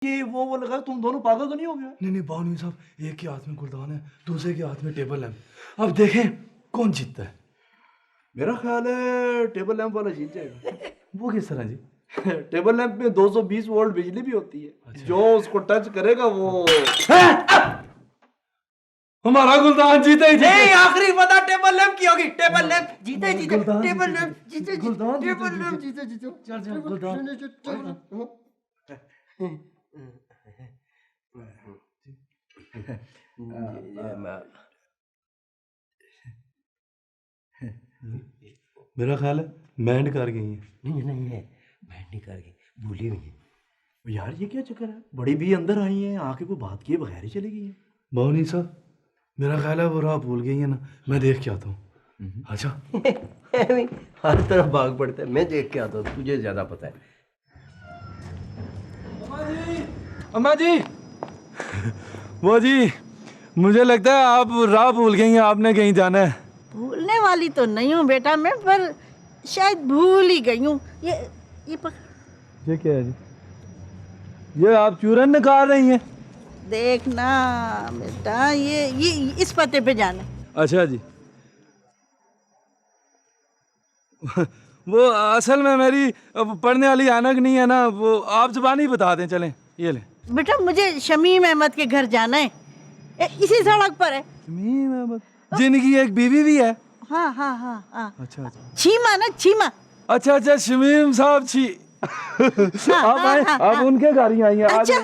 ये वो लगा, तुम दोनों पागल तो नहीं हो गए? नहीं बावनी साहब, एक के हाथ में गुलदान है, दूसरे के हाथ में टेबल लैंप। अब देखें कौन जीतता है। मेरा ख्याल है टेबल लैंप वाला जीत जाएगा। वो किस तरह जी? टेबल लैंप में 220 वोल्ट बिजली भी होती है। अच्छा। जो उसको टच करेगा वो हमारा गुलदान जीते ही जीते। आखिरी पता टेबल लैंप की होगी। टेबल लैंप जीते जीते, टेबल लैंप जीते जीते, गुलदान टेबल लैंप जीते जीते। चल गुलदान। मेरा ख्याल है बैंड कर गई है। नहीं है, बैंड नहीं कर गई, भूली हुई है। यार ये क्या चक्कर है? बड़ी भी अंदर आई है, आके कोई बात किए बगैर ही चली गई है। बावनी साहब, मेरा ख्याल है वो राह भूल गई है ना, मैं देख के आता हूँ। अच्छा। हर तरफ भाग पड़ता है, मैं देख के आता हूँ, तुझे ज्यादा पता है। अम्मा जी, वो जी, मुझे लगता है आप राह भूल गई हैं, आपने कहीं जाना है। भूलने वाली तो नहीं हूँ बेटा मैं, पर शायद भूल ही गई हूँ। ये ये क्या है जी? ये आप चूरन निकाल रही हैं? देखना बेटा, ये इस पते पे जाना। अच्छा जी। वो असल में मेरी पढ़ने वाली ऐनक नहीं है ना, वो आप ज़बानी बता दें। चलें, ये लें। बेटा मुझे शमीम अहमद के घर जाना है, इसी सड़क पर है। शमीम अहमद, जिनकी एक बीवी भी है? हाँ। अच्छा। छीमा ना, छीमा। अच्छा, शमीम साहब छी। आप आए, आप उनके घर ही आई हैं। अच्छा।